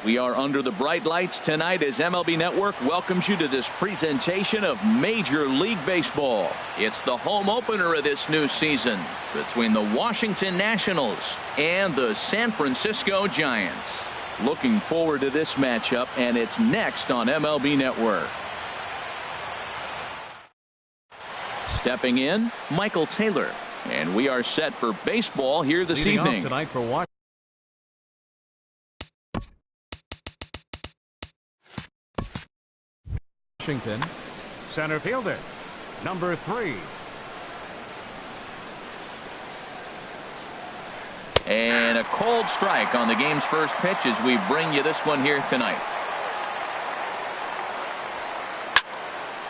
We are under the bright lights tonight as MLB Network welcomes you to this presentation of Major League Baseball. It's the home opener of this new season between the Washington Nationals and the San Francisco Giants. Looking forward to this matchup, and it's next on MLB Network. Stepping in, Michael Taylor. And we are set for baseball here this evening. Tonight for Washington, center fielder, number 3. And a cold strike on the game's first pitch as we bring you this one here tonight.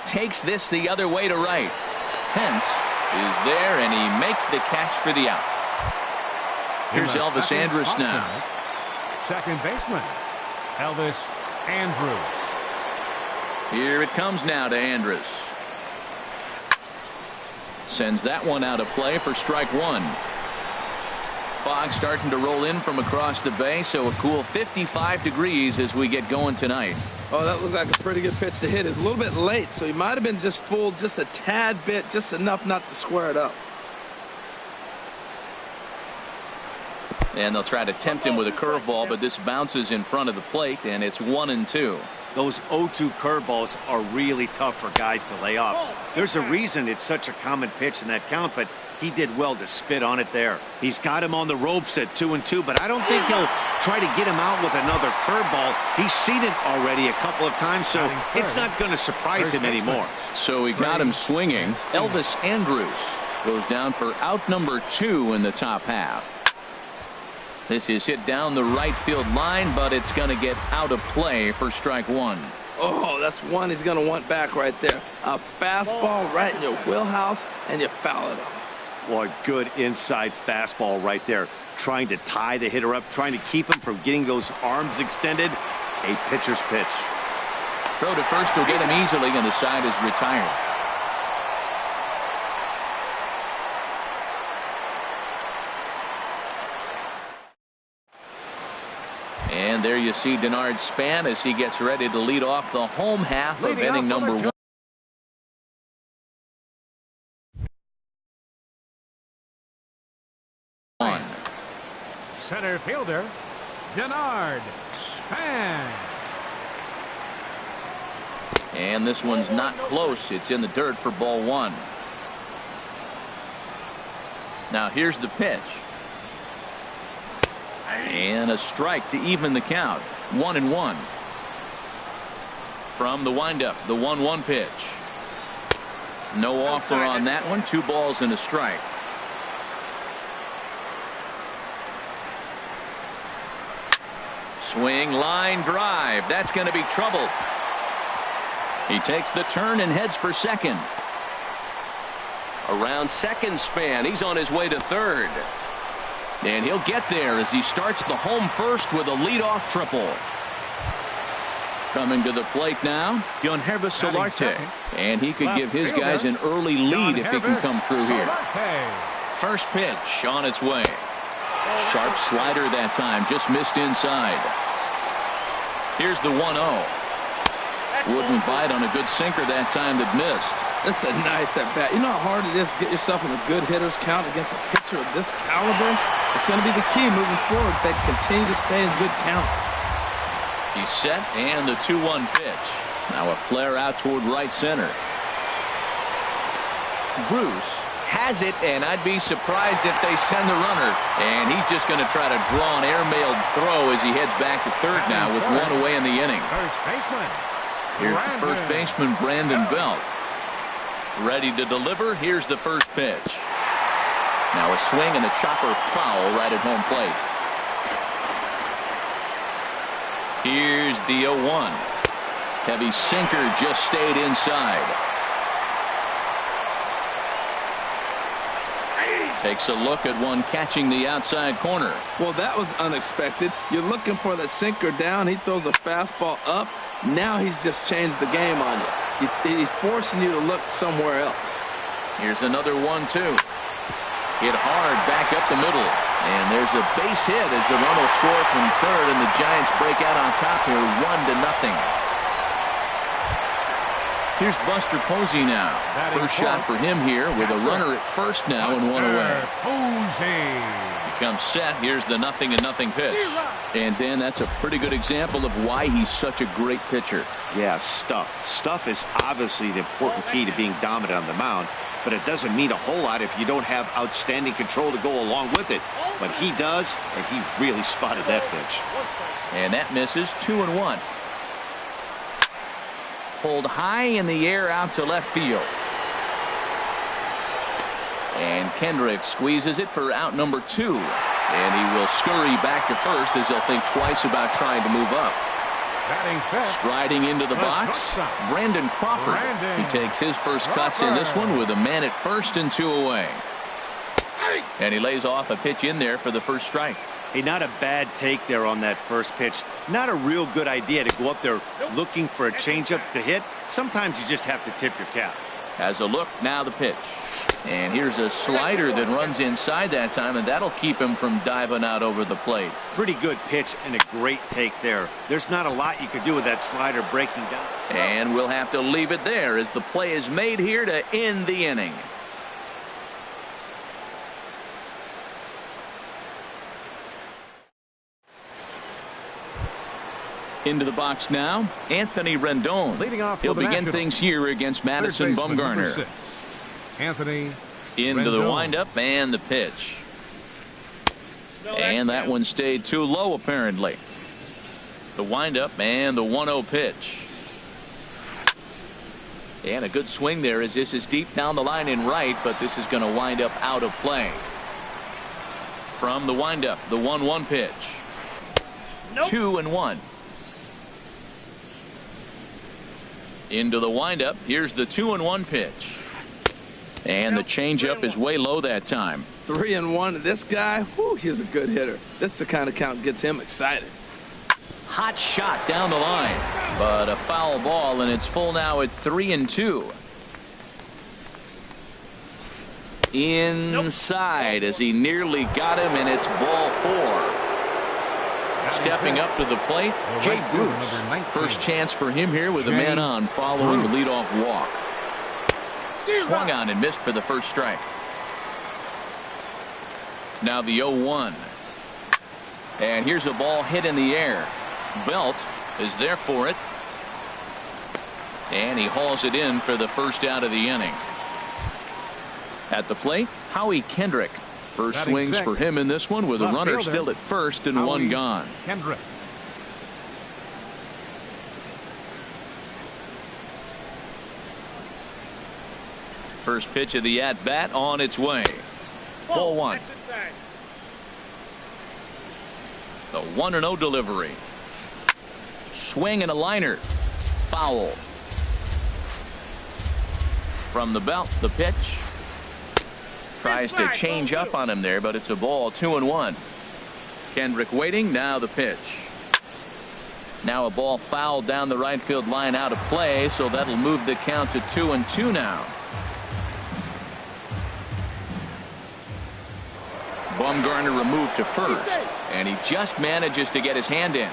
Takes this the other way to right. Pence is there, and he makes the catch for the out. Here's Elvis Andrus now. Second baseman, Elvis Andrus. Here it comes now to Andrus. Sends that one out of play for strike 1. Fog starting to roll in from across the bay, so a cool 55 degrees as we get going tonight. Oh, that looked like a pretty good pitch to hit. It's a little bit late, so he might have been just fooled just a tad bit, just enough not to square it up. And they'll try to tempt him with a curveball, but this bounces in front of the plate, and it's 1-2. Those 0-2 curveballs are really tough for guys to lay off. There's a reason it's such a common pitch in that count, but he did well to spit on it there. He's got him on the ropes at 2-2, but I don't think he'll try to get him out with another curveball. He's seen it already a couple of times, so it's not going to surprise him anymore. So he got him swinging. Elvis Andrus goes down for out number 2 in the top half. This is hit down the right field line, but it's going to get out of play for strike 1. Oh, that's one he's going to want back right there. A fastball right in your wheelhouse, and you foul it up. Boy, good inside fastball right there. Trying to tie the hitter up, trying to keep him from getting those arms extended. A pitcher's pitch. Throw to first will get him easily, and the side is retired. And there you see Denard Span as he gets ready to lead off the home half of inning number 1. Center fielder, Denard Span. And this one's not close. It's in the dirt for ball 1. Now here's the pitch. And a strike to even the count. 1-1. From the windup, the 1-1 pitch. No offer on that one. 2 balls and a strike. Swing, line drive. That's going to be trouble. He takes the turn and heads for second. Around second Span. He's on his way to third. And he'll get there as he starts the home first with a leadoff triple. Coming to the plate now, keunho0503. And he could give his guys an early lead if he can come through here. First pitch on its way. Sharp slider that time, just missed inside. Here's the 1-0. Wouldn't bite on a good sinker that time that missed. That's a nice at bat. You know how hard it is to get yourself in a good hitter's count against a pitcher of this caliber? It's going to be the key moving forward. They continue to stay in good count. He's set, and the 2-1 pitch. Now a flare out toward right center. Bruce has it, and I'd be surprised if they send the runner. And he's just going to try to draw an airmailed throw as he heads back to third now with 1 away in the inning. First baseman. Here's the first baseman, Brandon Belt. Ready to deliver. Here's the first pitch. Now a swing and a chopper foul right at home plate. Here's the 0-1. Heavy sinker just stayed inside. Takes a look at one catching the outside corner. Well, that was unexpected. You're looking for the sinker down. He throws a fastball up. Now he's just changed the game on you. He's forcing you to look somewhere else. Here's another 1-2. Hit hard back up the middle. And there's a base hit as the run will score from third, and the Giants break out on top here 1-0. Here's Buster Posey now. First shot for him here with a runner at first now and one away. He comes set. Here's the 0-0 pitch. And then that's a pretty good example of why he's such a great pitcher. Yeah, stuff. Stuff is obviously the important key to being dominant on the mound, but it doesn't mean a whole lot if you don't have outstanding control to go along with it. But he does, and he really spotted that pitch. And that misses. 2-1. Pulled high in the air out to left field. And Kendrick squeezes it for out number 2. And he will scurry back to first as he'll think twice about trying to move up. Striding into the box, Brandon Crawford. He takes his first cuts in this one with a man at first and 2 away. And he lays off a pitch in there for the first strike. Hey, not a bad take there on that first pitch. Not a real good idea to go up there looking for a changeup to hit. Sometimes you just have to tip your cap. Has a look, now the pitch. And here's a slider that runs inside that time, and that'll keep him from diving out over the plate. Pretty good pitch and a great take there. There's not a lot you could do with that slider breaking down. And we'll have to leave it there as the play is made here to end the inning. Into the box now, Anthony Rendon. Leading off He'll begin Nationals. things here against Madison Bumgarner. Anthony Into Rendon. the windup and the pitch. And that one stayed too low apparently. The windup and the 1-0 pitch. And a good swing there as this is deep down the line in right, but this is going to wind up out of play. From the windup, the 1-1 pitch. 2-1. Into the windup. Here's the 2-1 pitch. And the changeup is way low that time. 3-1. This guy, whew, he's a good hitter. This is the kind of count gets him excited. Hot shot down the line, but a foul ball, and it's full now at 3-2. Inside as he nearly got him, and it's ball 4. Stepping up to the plate, Jay Bruce. First chance for him here with a man on following the leadoff walk. Swung on and missed for the first strike. Now the 0-1. And here's a ball hit in the air. Belt is there for it. And he hauls it in for the first out of the inning. At the plate, Howie Kendrick. First swings for him in this one with a runner still at first and one gone. Kendrick. First pitch of the at-bat on its way. Ball 1. The 1-0 delivery. Swing and a liner. Foul. From the belt, the pitch. Tries to change up on him there, but it's a ball. 2-1. Kendrick waiting. Now the pitch. Now a ball fouled down the right field line out of play, so that'll move the count to 2-2 now. Bumgarner removed to first, and he just manages to get his hand in.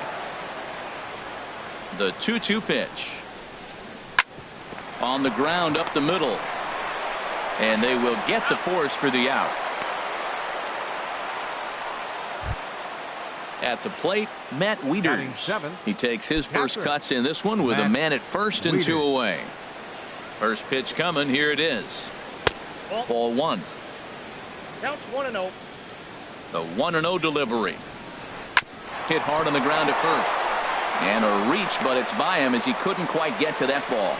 The 2-2 pitch. On the ground up the middle. And they will get the force for the out. At the plate, Matt Wieters. He takes his first cuts in this one with a man at first and 2 away. First pitch coming. Here it is. Ball 1. Counts 1-0. The 1-0 delivery. Hit hard on the ground at first. And a reach, but it's by him as he couldn't quite get to that ball.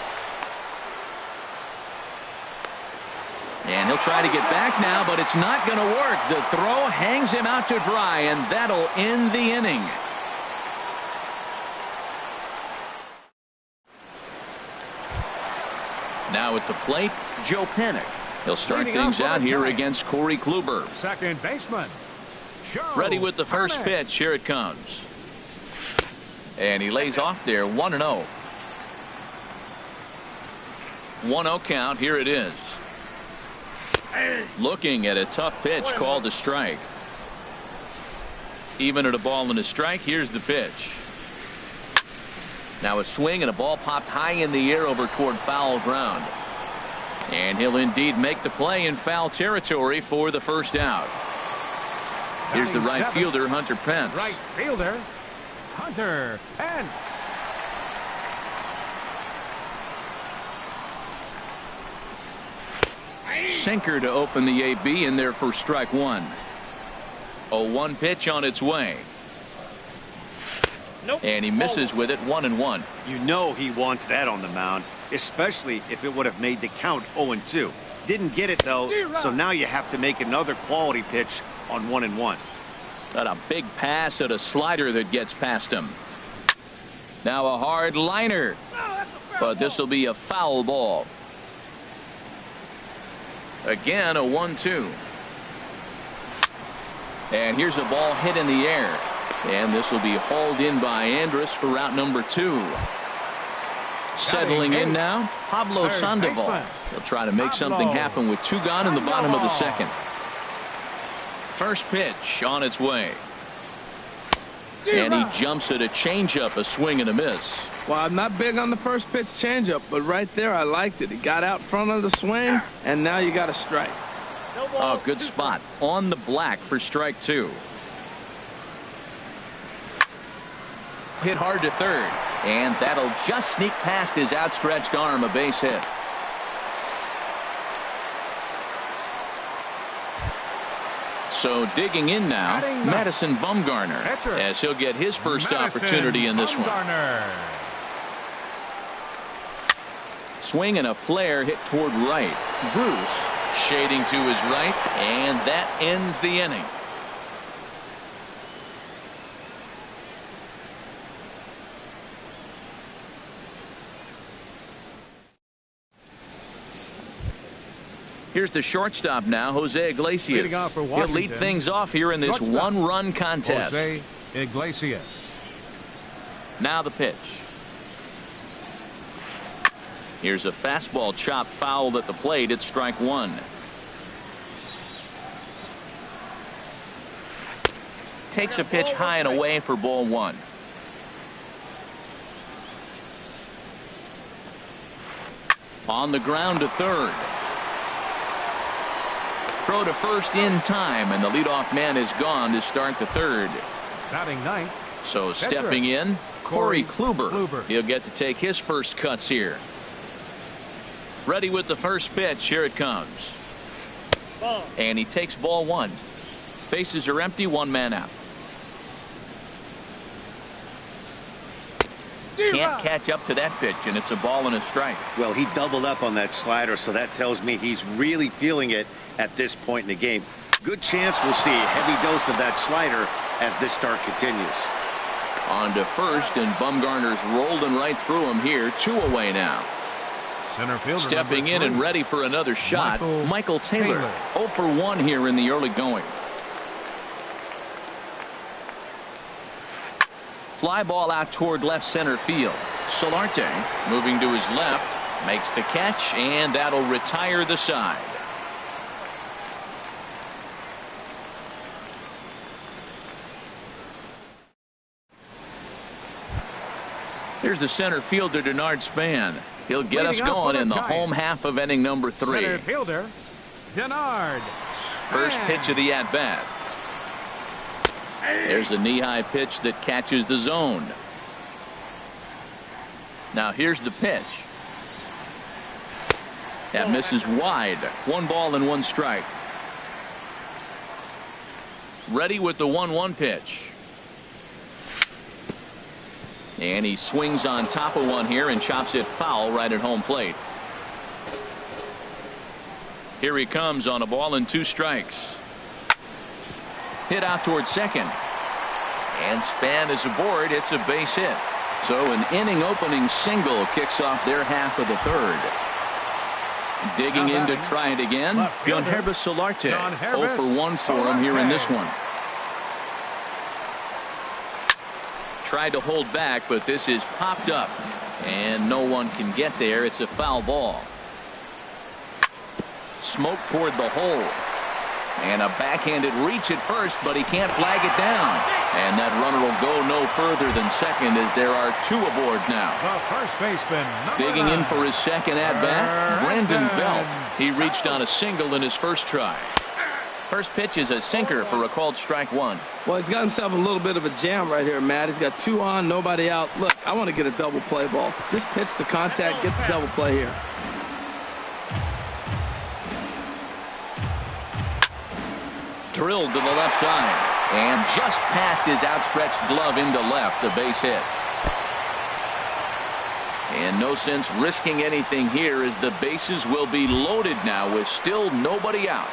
And he'll try to get back now, but it's not going to work. The throw hangs him out to dry, and that'll end the inning. Now at the plate, Joe Panik. He'll start things out here against Corey Kluber. Second baseman. Ready with the first pitch. Here it comes. And he lays off there. 1-0. 1-0 count. Here it is. Looking at a tough pitch called a strike. Even at a ball and a strike, here's the pitch. Now a swing and a ball popped high in the air over toward foul ground. And he'll indeed make the play in foul territory for the first out. Here's the right fielder, Hunter Pence. Right fielder, Hunter Pence. Sinker to open the AB in there for strike one. 0-1 pitch on its way. Nope. And he misses with it, 1-1. You know he wants that on the mound, especially if it would have made the count 0-2. Didn't get it, though, so now you have to make another quality pitch on 1-1. Got a big pass at a slider that gets past him. Now a hard liner. But this will be a foul ball. Again, a 1-2. And here's a ball hit in the air. And this will be hauled in by Andrus for route number 2. Settling in now, Pablo Sandoval. He'll try to make something happen with 2 gone in the bottom of the second. First pitch on its way. And he jumps at a changeup, a swing and a miss. Well, I'm not big on the first pitch changeup, but right there I liked it. He got out front of the swing, and now you got a strike. Oh, good spot on the black for strike 2. Hit hard to third, and that'll just sneak past his outstretched arm, a base hit. So digging in now, Madison Bumgarner, as he'll get his first opportunity in this one. Swing and a flare hit toward right. Bruce shading to his right, and that ends the inning. Here's the shortstop now, Jose Iglesias. He'll lead things off here in this one-run contest. Jose Iglesias. Now the pitch. Here's a fastball chopped fouled at the plate. It's strike 1. Takes a pitch high and away for ball 1. On the ground to third. Throw to first in time, and the leadoff man is gone to start the third. Batting ninth. So stepping in, Corey Kluber. He'll get to take his first cuts here. Ready with the first pitch. Here it comes. And he takes ball 1. Bases are empty, 1 man out. Can't catch up to that pitch, and it's a ball and a strike. Well, he doubled up on that slider, so that tells me he's really feeling it at this point in the game. Good chance we'll see a heavy dose of that slider as this start continues. On to first, and Bumgarner's rolled and right through him here. 2 away now. Center fielder stepping in and ready for another shot, Michael Taylor. 0 for 1 here in the early going. Fly ball out toward left center field. Solarte moving to his left, makes the catch, and that'll retire the side. Here's the center fielder, Denard Span. He'll get us going in the home half of inning number 3. Center fielder, Denard. First pitch of the at-bat. There's a knee-high pitch that catches the zone. Now here's the pitch. That misses wide. 1 ball and 1 strike. Ready with the 1-1 pitch. And he swings on top of one here and chops it foul right at home plate. Here he comes on a ball and 2 strikes. Hit out towards second. And Span is aboard. It's a base hit. So an inning opening single kicks off their half of the third. Digging in to try it again, Keunho Solarte. 0 for 1 for him here in this one. Tried to hold back, but this is popped up, and no one can get there. It's a foul ball. Smoke toward the hole. And a backhanded reach at first, but he can't flag it down. And that runner will go no further than second as there are 2 aboard now. The first baseman, Digging in for his second at-bat, Brandon Belt. He reached on a single in his first try. First pitch is a sinker for a called strike 1. Well, he's got himself a little bit of a jam right here, Matt. He's got 2 on, nobody out. Look, I want to get a double play ball. Just pitch the contact, get the double play here. Drilled to the left side. And just past his outstretched glove into left, a base hit. And no sense risking anything here as the bases will be loaded now with still nobody out.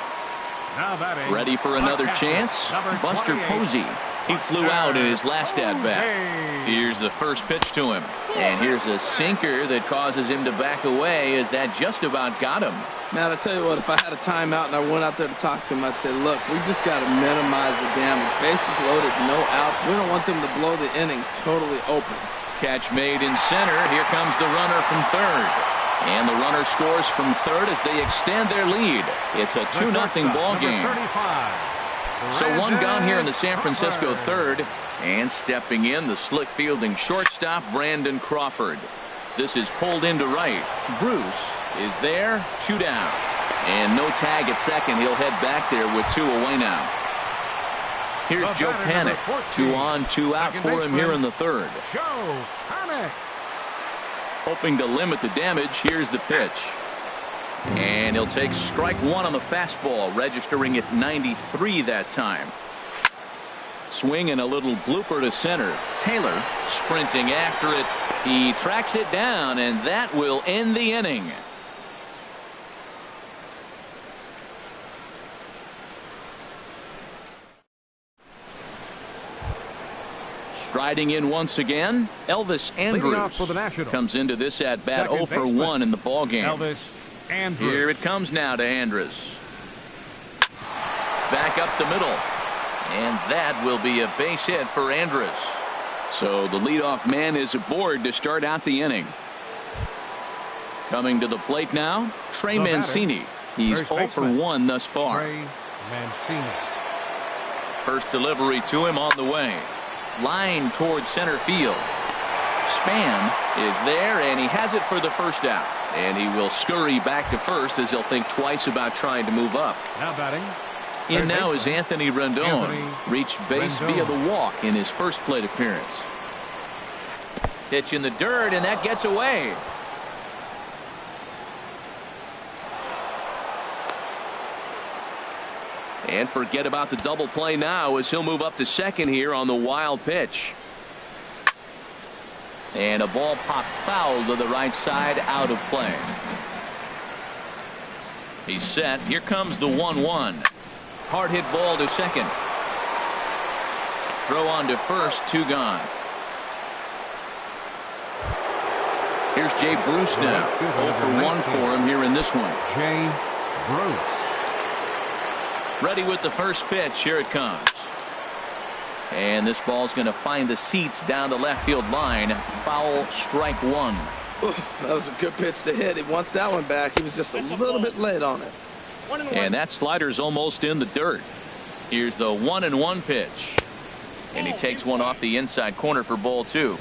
Now batting, ready for another chance. Buster Posey. He flew out in his last at-bat. Here's the first pitch to him. And here's a sinker that causes him to back away as that just about got him. Man, I tell you what, if I had a timeout and I went out there to talk to him, I'd say, look, we just got to minimize the damage. Bases loaded, no outs. We don't want them to blow the inning totally open. Catch made in center. Here comes the runner from third. And the runner scores from third as they extend their lead. It's a 2-0 ball game. So 1 gone here in the San Francisco third. And stepping in, the slick fielding shortstop, Brandon Crawford. This is pulled into right. Bruce is there, 2 down. And no tag at second. He'll head back there with 2 away now. Here's Joe Panik. 2 on, 2 out for him here in the third. Joe Panik. Hoping to limit the damage. Here's the pitch. And he'll take strike 1 on the fastball, registering at 93 that time. Swing and a little blooper to center. Taylor sprinting after it. He tracks it down, and that will end the inning. Striding in once again, Elvis Andrus comes into this at-bat 0 for 1 in the ballgame. Elvis Andrus. Here it comes now to Andrus. Back up the middle. And that will be a base hit for Andrus. So the leadoff man is aboard to start out the inning. Coming to the plate now, Trey Mancini. He's 0 for 1 thus far. Trey Mancini. First delivery to him on the way. Line towards center field. Span is there, and he has it for the first out. And he will scurry back to first as he'll think twice about trying to move up. Now batting. In now is Anthony Rendon. Reached base via the walk in his first plate appearance. Pitch in the dirt, and that gets away. And forget about the double play now as he'll move up to second here on the wild pitch. And a ball popped foul to the right side, out of play. He's set. Here comes the 1-1. Hard hit ball to second. Throw on to first, 2 gone. Here's Jay Bruce now. 0 for 1 for him here in this one. Jay Bruce. Ready with the first pitch. Here it comes. And this ball's going to find the seats down the left field line. Foul, strike 1. That was a good pitch to hit. He wants that one back. He was just a little bit late on it. And that slider's almost in the dirt. Here's the 1-1 pitch. And he takes one off the inside corner for ball 2.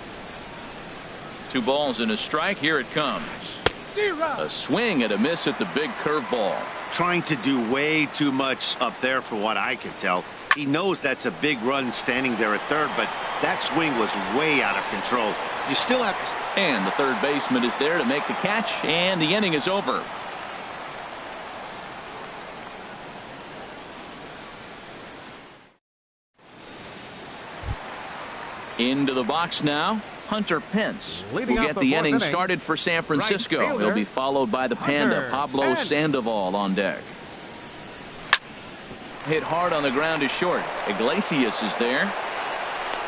2 balls and a strike. Here it comes. A swing and a miss at the big curveball. Trying to do way too much up there for what I can tell. He knows that's a big run standing there at third, but that swing was way out of control. You still have to... And the third baseman is there to make the catch, and the inning is over. Into the box now, Hunter Pence will get the inning started for San Francisco. He'll be followed by the Panda, Pablo Sandoval, on deck. Hit hard on the ground to short. Iglesias is there.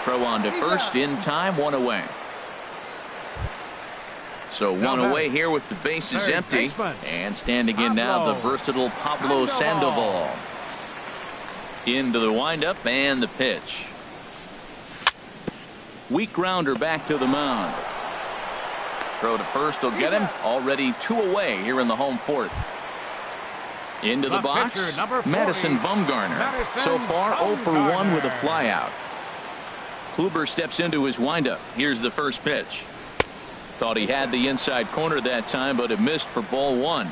Throw on to first in time, 1 away. So 1 away here with the bases empty. And standing in now, the versatile Pablo Sandoval. Into the windup and the pitch. Weak grounder back to the mound. Throw to first will get him. Already 2 away here in the home 4th. Into the box, Madison Bumgarner. So far, 0 for 1 with a flyout. Kluber steps into his windup. Here's the first pitch. Thought he had the inside corner that time, but it missed for ball 1.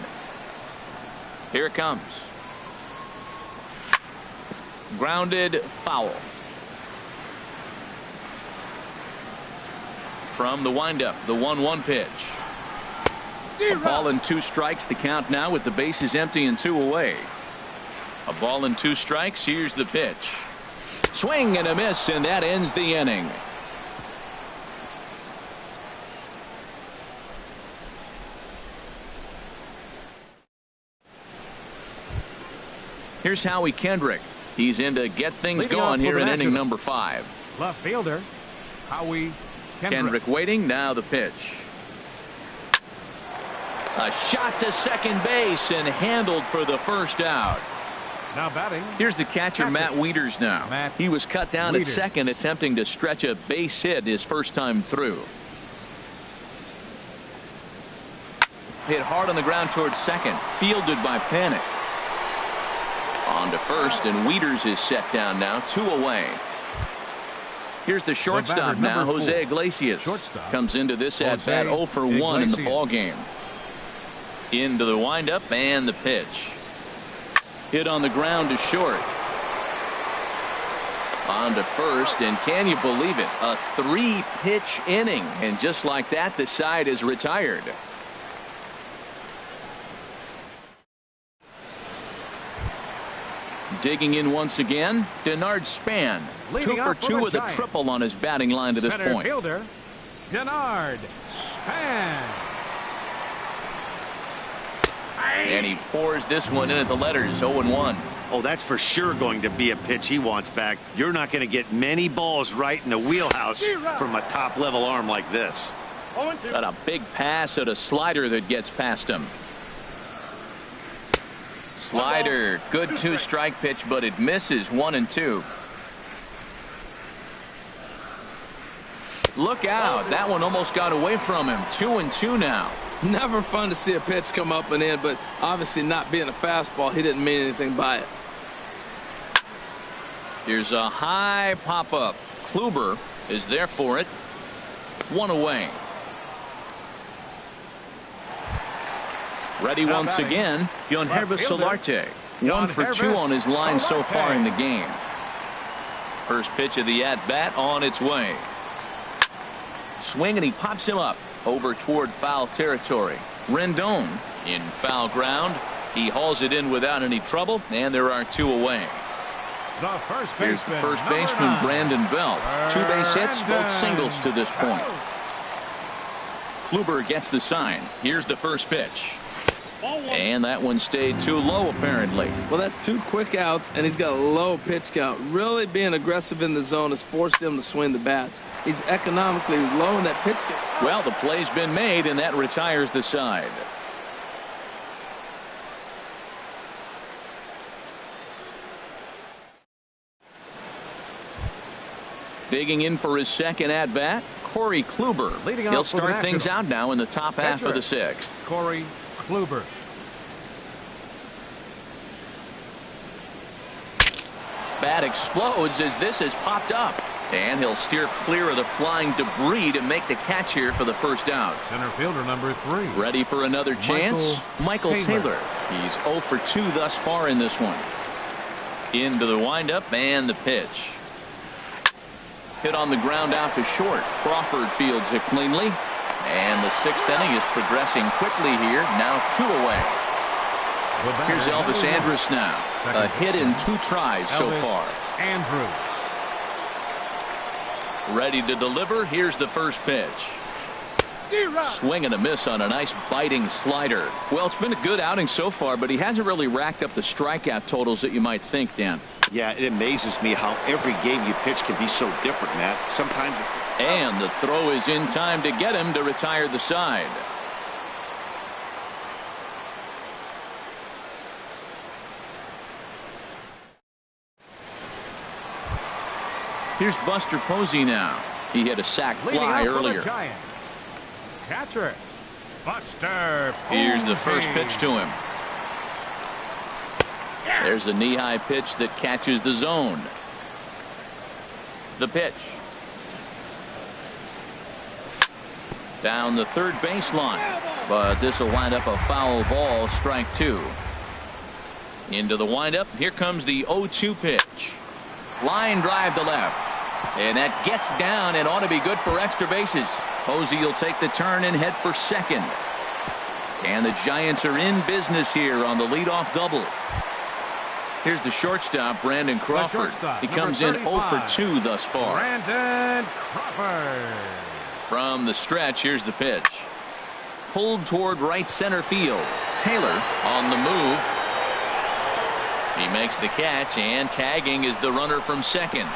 Here it comes. Grounded foul. From the windup, the 1-1 pitch. A ball and 2 strikes to count now with the bases empty and 2 away. A ball and 2 strikes. Here's the pitch. Swing and a miss, and that ends the inning. Here's Howie Kendrick. He's in to get things going here in inning number 5. Left fielder, Howie Kendrick waiting. Now the pitch. A shot to second base and handled for the first out. Now batting. Here's the catcher, Matt Wieters now. He was cut down at second, attempting to stretch a base hit his first time through. Hit hard on the ground towards second. Fielded by Panic. On to first, and Wieters is set down now, 2 away. Here's the shortstop now, Jose Iglesias. Comes into this at-bat 0 for 1 in the ball game. Into the windup and the pitch. Hit on the ground to short. On to first, and can you believe it? A 3-pitch inning, and just like that, the side is retired. Digging in once again, Denard Span. 2 for 2 with a triple on his batting line to this point. Fielder, Denard Span. And he pours this one in at the letters, 0-1. Oh, that's for sure going to be a pitch he wants back. You're not going to get many balls right in the wheelhouse from a top-level arm like this. Got a big pass at a slider that gets past him. Slider, good 2-strike pitch, but it misses 1-2. Look out, that one almost got away from him. 2-2 now. Never fun to see a pitch come up and in, but obviously not being a fastball, he didn't mean anything by it. Here's a high pop-up. Kluber is there for it. 1 away. Ready once again, Keunho0503. 1 for 2 on his line so far in the game. First pitch of the at-bat on its way. Swing, and he pops him up over toward foul territory. Rendon in foul ground. He hauls it in without any trouble, and there are 2 away. Here's the first baseman, Brandon Belt. 2 base hits, both singles to this point. Kluber gets the sign. Here's the first pitch. And that one stayed too low, apparently. Well, that's 2 quick outs, and he's got a low pitch count. Really being aggressive in the zone has forced him to swing the bats. He's economically low in that pitch count. Well, the play's been made, and that retires the side. Digging in for his second at-bat, Corey Kluber. He'll start things out now in the top half of the 6th. Corey Kluber. Bat explodes as this is popped up, and he'll steer clear of the flying debris to make the catch here for the first out. Center fielder number 3. Ready for another chance? Michael Taylor. He's 0 for 2 thus far in this one. Into the windup and the pitch. Hit on the ground out to short. Crawford fields it cleanly. And the 6th inning is progressing quickly here. Now 2 away. Here's Elvis Andrus now. A hit in 2 tries so far. Andrus. Ready to deliver. Here's the first pitch. Swing and a miss on a nice biting slider. Well, it's been a good outing so far, but he hasn't really racked up the strikeout totals that you might think, Dan. Yeah, it amazes me how every game you pitch can be so different, Matt. Sometimes. And the throw is in time to get him to retire the side. Here's Buster Posey now. He had a sac fly earlier. Catcher Buster Posey. Here's the first pitch to him. There's a knee-high pitch that catches the zone. The pitch. Down the third baseline, but this will wind up a foul ball, strike 2. Into the windup. Here comes the 0-2 pitch. Line drive to left. And that gets down and ought to be good for extra bases. Posey will take the turn and head for second. And the Giants are in business here on the leadoff double. Here's the shortstop, Brandon Crawford. He comes in 0 for 2 thus far. Brandon Crawford. From the stretch, here's the pitch. Pulled toward right center field. Taylor on the move. He makes the catch, and tagging is the runner from second.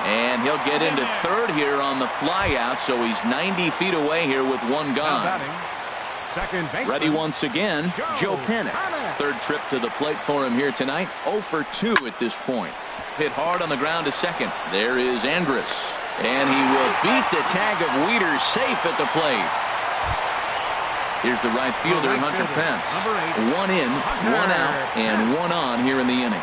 And he'll get into third here on the flyout, so he's 90 feet away here with one gone. Ready once again, Joe Pennick. Third trip to the plate for him here tonight. 0 for 2 at this point. Hit hard on the ground to second. There is Andrus. And he will beat the tag of Wieters, safe at the plate. Here's the right fielder, Hunter Pence. 1 in, 1 out, and 1 on here in the inning.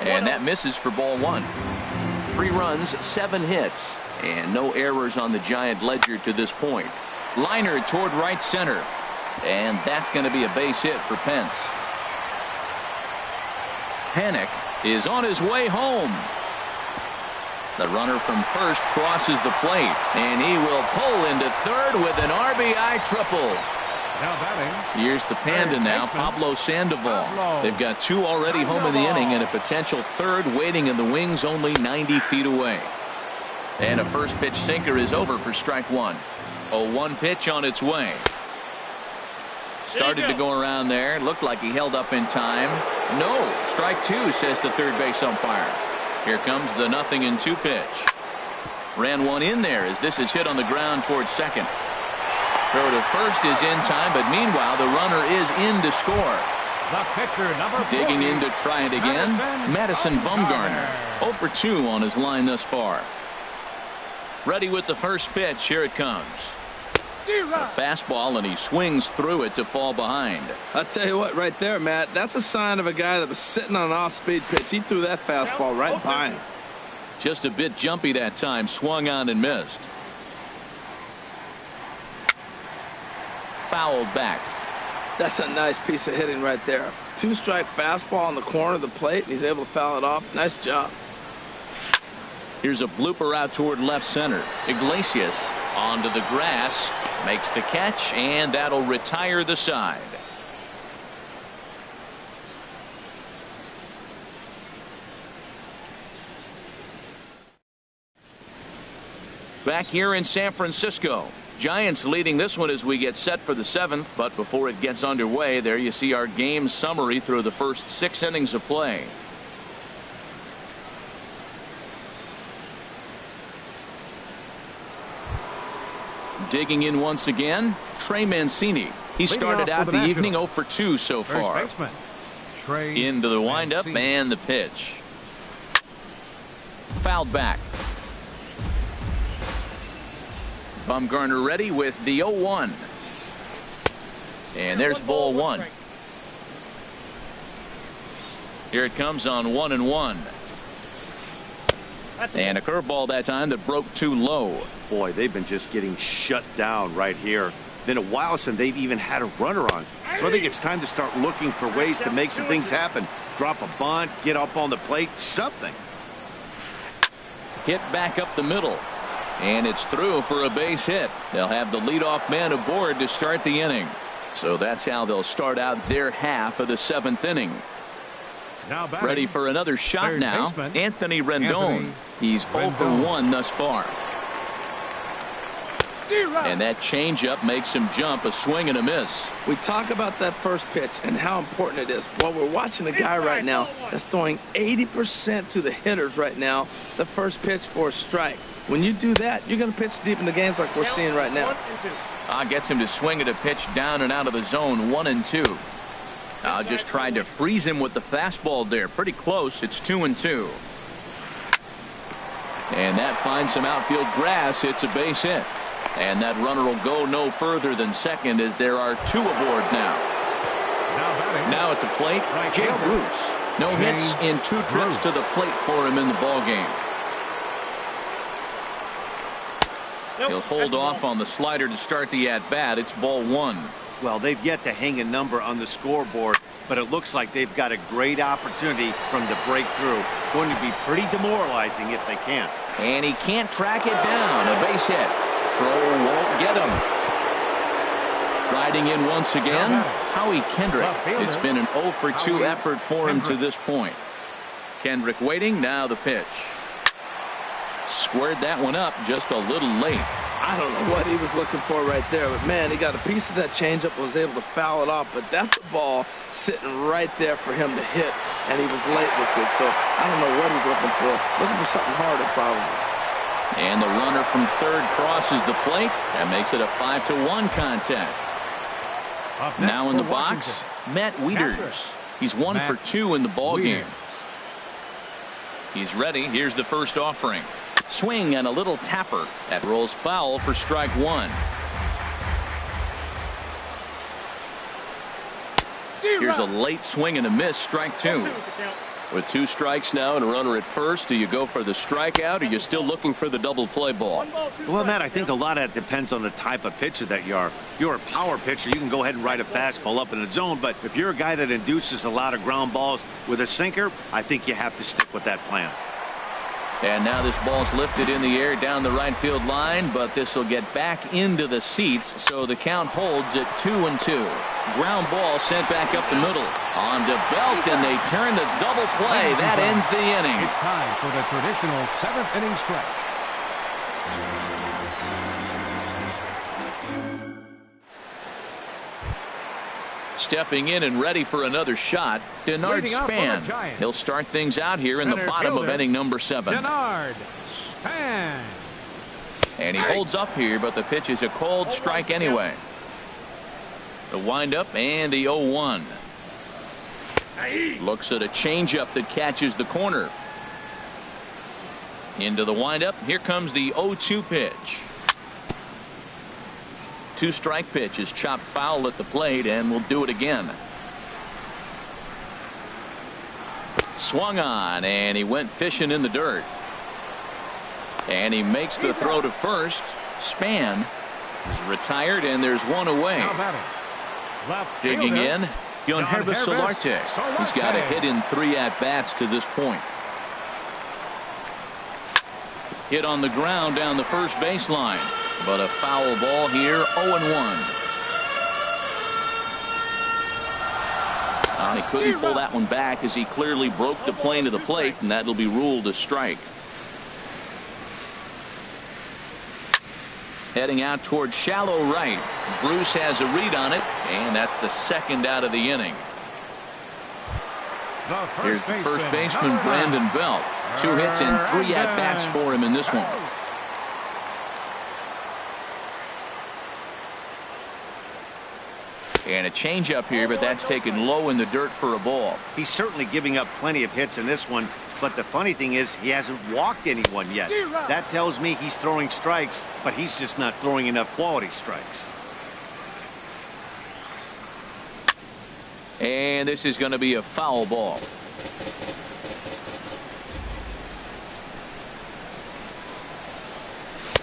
And that misses for ball 1. 3 runs, 7 hits, and no errors on the Giant ledger to this point. Liner toward right center, and that's going to be a base hit for Pence. Pennick is on his way home. The runner from first crosses the plate, and he will pull into third with an RBI triple. Now batting. Here's the Panda now, Pablo Sandoval. They've got 2 already home in the inning, and a potential third waiting in the wings only 90 feet away. And a first pitch sinker is over for strike 1. 0-1 pitch on its way. Started to go around there. Looked like he held up in time. No, strike 2, says the third base umpire. Here comes the 0-2 pitch. Ran one in there as this is hit on the ground towards second. Throw to first is in time, but meanwhile the runner is in to score. The pitcher, number 40. Digging in to try it again, Madison Bumgarner. 0 for 2 on his line thus far. Ready with the first pitch. Here it comes. A fastball, and he swings through it to fall behind. I'll tell you what, right there, Matt, that's a sign of a guy that was sitting on an off-speed pitch. He threw that fastball right by him. Just a bit jumpy that time. Swung on and missed. Fouled back. That's a nice piece of hitting right there. 2-strike fastball on the corner of the plate, and he's able to foul it off. Nice job. Here's a blooper out toward left center. Iglesias onto the grass, makes the catch, and that'll retire the side. Back here in San Francisco, Giants leading this one as we get set for the 7th, but before it gets underway, there you see our game summary through the first 6 innings of play. Digging in once again, Trey Mancini. He started out the evening 0 for 2 so far. Into the windup and the pitch. Fouled back. Bumgarner ready with the 0-1. And there's ball 1. Here it comes on 1-1. And a curveball that time that broke too low. Boy, they've been just getting shut down right here. Been a while since they've even had a runner on. So I think it's time to start looking for ways to make some things happen. Drop a bunt, get up on the plate, something. Hit back up the middle. And it's through for a base hit. They'll have the leadoff man aboard to start the inning. So that's how they'll start out their half of the 7th inning. Now ready for another shot now. Anthony Rendon. He's 0 for 1 thus far. And that changeup makes him jump. A swing and a miss. We talk about that first pitch and how important it is. Well, we're watching a guy right now that's throwing 80% to the hitters right now. The first pitch for a strike. When you do that, you're going to pitch deep in the games like we're seeing right now. Gets him to swing at a pitch down and out of the zone. 1-2. Just tried to freeze him with the fastball there. Pretty close. It's 2-2. And that finds some outfield grass. It's a base hit. And that runner will go no further than second as there are two aboard now. Now at the plate, Jay Bruce. No hits in 2 trips to the plate for him in the ballgame. He'll hold off on the slider to start the at-bat. It's ball 1. Well, they've yet to hang a number on the scoreboard, but it looks like they've got a great opportunity from the breakthrough. Going to be pretty demoralizing if they can't. And he can't track it down. A base hit. Throw won't get him. Striding in once again, Howie Kendrick. It's been an 0 for 2 effort for him to this point. Kendrick waiting, now the pitch. Squared that one up just a little late. I don't know what he was looking for right there, but man, he got a piece of that changeup, was able to foul it off, but that's the ball sitting right there for him to hit, and he was late with it, so I don't know what he's looking for. Looking for something harder, probably. And the runner from third crosses the plate. That makes it a 5-1 contest. Now in the box, Matt Wieters. He's 1 for 2 in the ballgame. He's ready. Here's the first offering. Swing and a little tapper. That rolls foul for strike 1. Here's a late swing and a miss, strike 2. With 2 strikes now and a runner at first, do you go for the strikeout, or are you still looking for the double play ball? Well, Matt, I think a lot of that depends on the type of pitcher that you are. If you're a power pitcher, you can go ahead and ride a fastball up in the zone, but if you're a guy that induces a lot of ground balls with a sinker, I think you have to stick with that plan. And now this ball's lifted in the air down the right field line, but this will get back into the seats, so the count holds at 2-2. Ground ball sent back up the middle. On to Belt, and they turn the double play. That ends the inning. It's time for the traditional 7th inning stretch. Stepping in and ready for another shot, Denard Span. He'll start things out here in the bottom of inning number 7. Denard Span. And he holds up here, but the pitch is a cold strike anyway. The windup and the 0-1. Looks at a changeup that catches the corner. Into the windup. Here comes the 0-2 pitch. 2-strike pitch is chopped foul at the plate, and we'll do it again. Swung on, and he went fishing in the dirt. And he makes the throw to first. Span is retired, and there's one away. Digging in, keunho0503. He's got a hit in 3 at-bats to this point. Hit on the ground down the first baseline. But a foul ball here, 0-1. He couldn't pull that one back as he clearly broke the plane to the plate, and that'll be ruled a strike. Heading out towards shallow right. Bruce has a read on it, and that's the second out of the inning. Here's the first baseman, Brandon Belt. 2 hits and 3 at-bats for him in this one. And a changeup here, but that's taken low in the dirt for a ball. He's certainly giving up plenty of hits in this one, but the funny thing is he hasn't walked anyone yet. That tells me he's throwing strikes, but he's just not throwing enough quality strikes. And this is going to be a foul ball.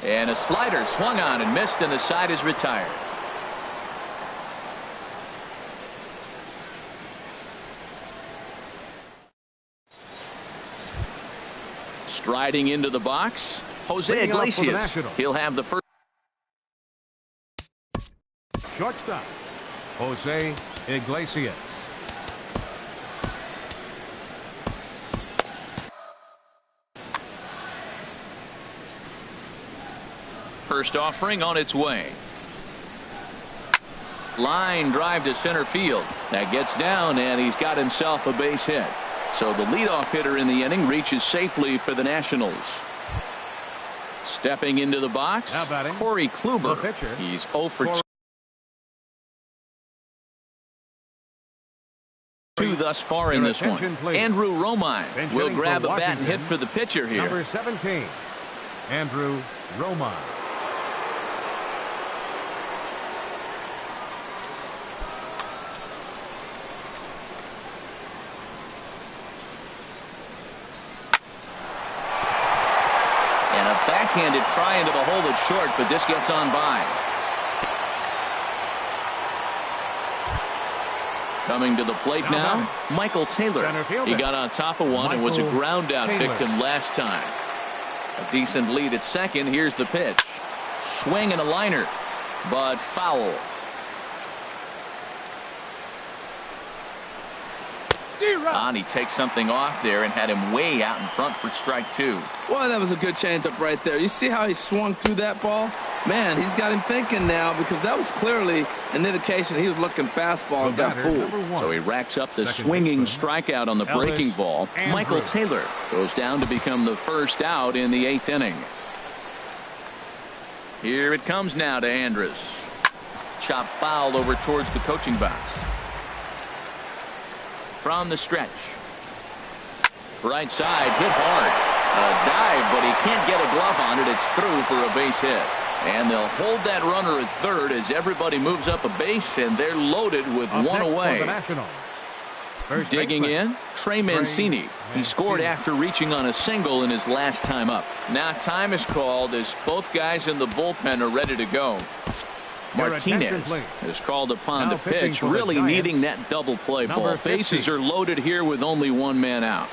And a slider swung on and missed, and the side is retired. Striding into the box, Jose Iglesias. He'll have the first. Shortstop, Jose Iglesias. First offering on its way. Line drive to center field. That gets down, and he's got himself a base hit. So the leadoff hitter in the inning reaches safely for the Nationals. Stepping into the box, Corey Kluber. He's 0 for 2 thus far in this one. Andrew Romine will grab a bat and hit for the pitcher here. Number 17, Andrew Romine. left-handed trying to hold it short, but this gets on by. Coming to the plate now, Michael Taylor. He got on top of one and was a ground-out victim last time. A decent lead at second. Here's the pitch. Swing and a liner, but foul. And he takes something off there and had him way out in front for strike two. Well, that was a good changeup right there. You see how he swung through that ball? Man, he's got him thinking now, because that was clearly an indication he was looking fastball and got fooled. So he racks up the swinging strikeout on the breaking ball. Michael Taylor goes down to become the first out in the 8th inning. Here it comes now to Andrus. Chop foul over towards the coaching box. From the stretch. Right side, hit hard. A dive, but he can't get a glove on it. It's through for a base hit. And they'll hold that runner at third as everybody moves up a base, and they're loaded with one away. Digging in, Trey Mancini. He scored after reaching on a single in his last time up. Now time is called as both guys in the bullpen are ready to go. Martinez is called upon to pitch, really needing that double play ball. Bases are loaded here with only one man out.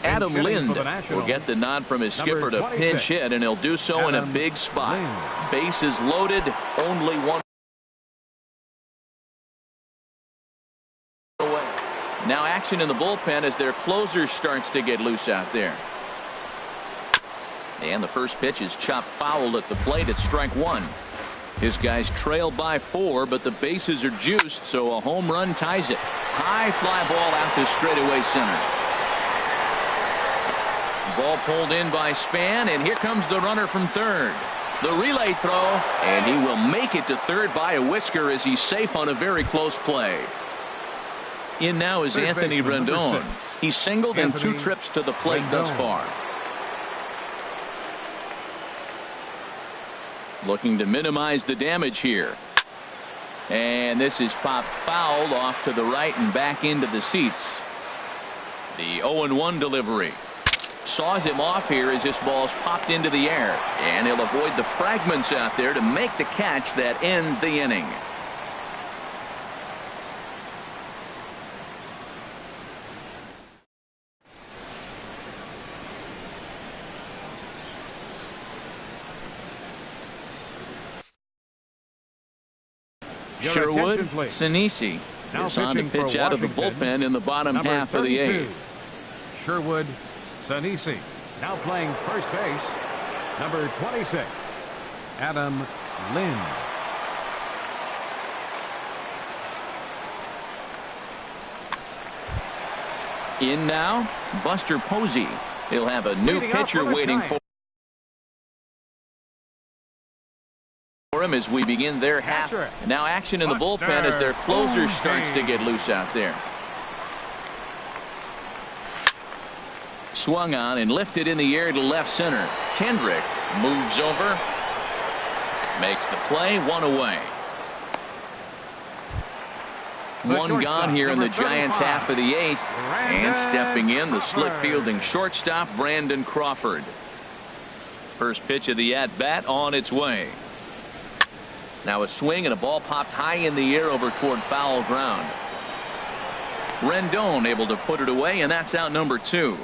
Adam Lind will get the nod from his skipper to pinch hit, and he'll do so in a big spot. Bases loaded, only one away. Now action in the bullpen as their closer starts to get loose out there. And the first pitch is chopped foul at the plate at strike one. His guys trail by 4, but the bases are juiced, so a home run ties it. High fly ball out to straightaway center. Ball pulled in by Span, and here comes the runner from third. The relay throw, and he will make it to third by a whisker as he's safe on a very close play. In now is Anthony Rendon. He's singled in 2 trips to the plate thus far. Looking to minimize the damage here. And this is popped foul off to the right and back into the seats. The 0-1 delivery. Saws him off here as this ball's popped into the air, and he'll avoid the fragments out there to make the catch that ends the inning. Sherwood Sinisi is on to pitch out of the bullpen in the bottom half of the 8th. Sherwood Sinisi now playing first base, number 26, Adam Lind. In now, Buster Posey. He'll have a new pitcher waiting for him as we begin their half. Now action in the bullpen as their closer starts to get loose out there. Swung on and lifted in the air to left center. Kendrick moves over, makes the play, 1 away. 1 gone here in the Giants half of the 8th. And stepping in, the slip fielding shortstop, Brandon Crawford. First pitch of the at-bat on its way. Now a swing and a ball popped high in the air over toward foul ground. Rendon able to put it away, and that's out number 2.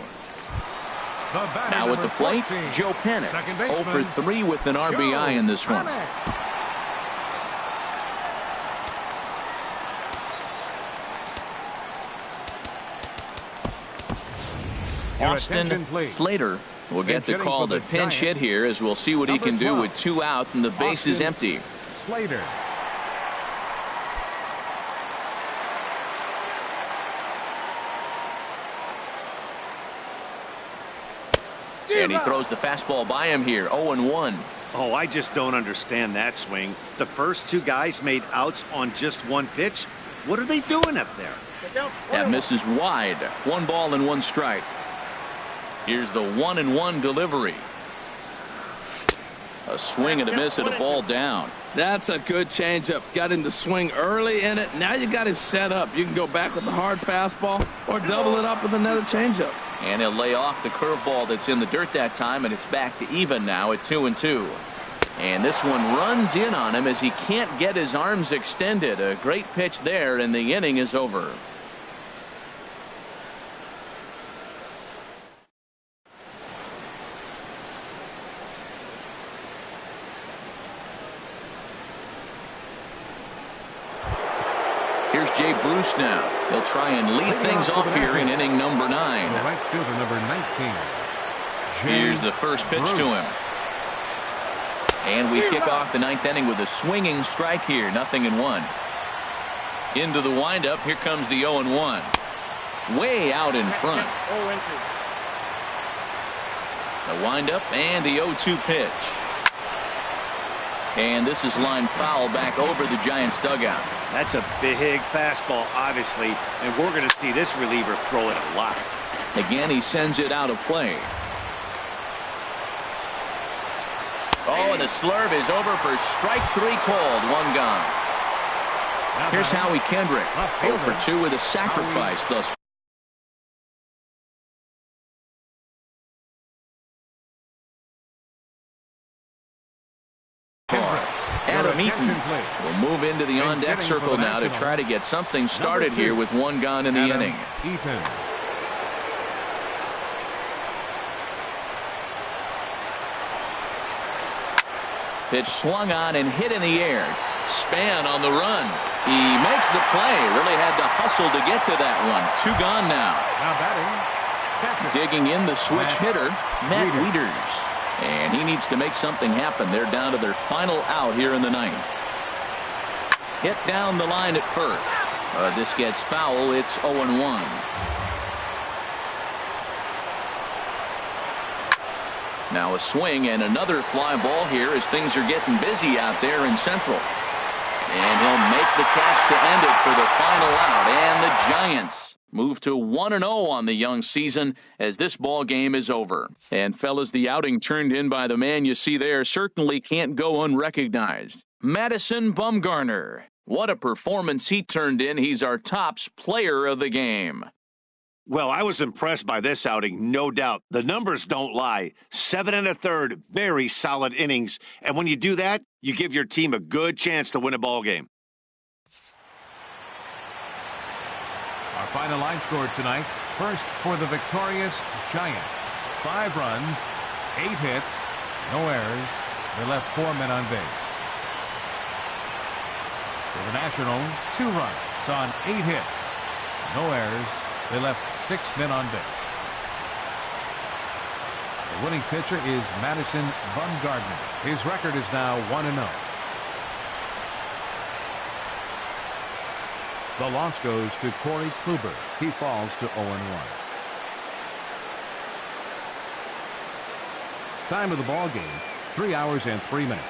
Now at the plate, Joe Panic, 0 for 3 with an RBI in this one. Austin Slater will get the call to pinch hit here, as we'll see what he can do with 2 out and the base is empty. Slater. And he throws the fastball by him here, 0-1. Oh, I just don't understand that swing. The first 2 guys made outs on just 1 pitch. What are they doing up there? That misses wide. 1 ball and 1 strike. Here's the 1-1 delivery. A swing and a miss and a ball down. That's a good changeup. Got him to swing early in it. Now you got him set up. You can go back with the hard fastball or double it up with another changeup. And he'll lay off the curveball that's in the dirt that time, and it's back to even now at 2-2. And this one runs in on him as he can't get his arms extended. A great pitch there, and the inning is over. Here's Jay Bruce now. He'll try and lead things off here in inning number 9. Right fielder number 19. Here's the first pitch to him. And we kick off the 9th inning with a swinging strike here. 0-1. Into the windup. Here comes the 0-1. Way out in front. The windup and the 0-2 pitch. And this is lined foul back over the Giants dugout. That's a big fastball, obviously, and we're going to see this reliever throw it a lot. Again, he sends it out of play. Oh, and the slurve is over for strike 3 called. 1 gone. Here's Howie Kendrick. 0 for 2 with a sacrifice thus far. Adam Eaton will move into the on-deck circle now to try to get something started here with 1 gone in the inning. Pitch swung on and hit in the air. Span on the run. He makes the play. Really had to hustle to get to that one. 2 gone now. Digging in the switch hitter, Matt Wieters. And he needs to make something happen. They're down to their final out here in the 9th. Hit down the line at first. This gets foul. It's 0-1. Now a swing and another fly ball here as things are getting busy out there in Central. And he'll make the catch to end it for the final out. And the Giants move to 1-0 on the young season as this ball game is over. And fellas, the outing turned in by the man you see there certainly can't go unrecognized. Madison Bumgarner. What a performance he turned in. He's our tops player of the game. Well, I was impressed by this outing, no doubt. The numbers don't lie. 7 1/3, very solid innings. And when you do that, you give your team a good chance to win a ball game. Our final line score tonight. First for the victorious Giants. 5 runs, 8 hits, no errors. They left 4 men on base. For the Nationals, 2 runs on 8 hits, no errors. They left 6 men on base. The winning pitcher is Madison Bumgarner. His record is now 1-0. The loss goes to Corey Kluber. He falls to 0-1. Time of the ball game, 3 hours and 3 minutes.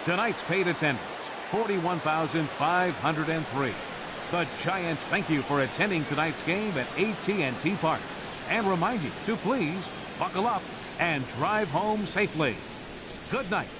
Tonight's paid attendance, 41,503. The Giants thank you for attending tonight's game at AT&T Park and remind you to please buckle up and drive home safely. Good night.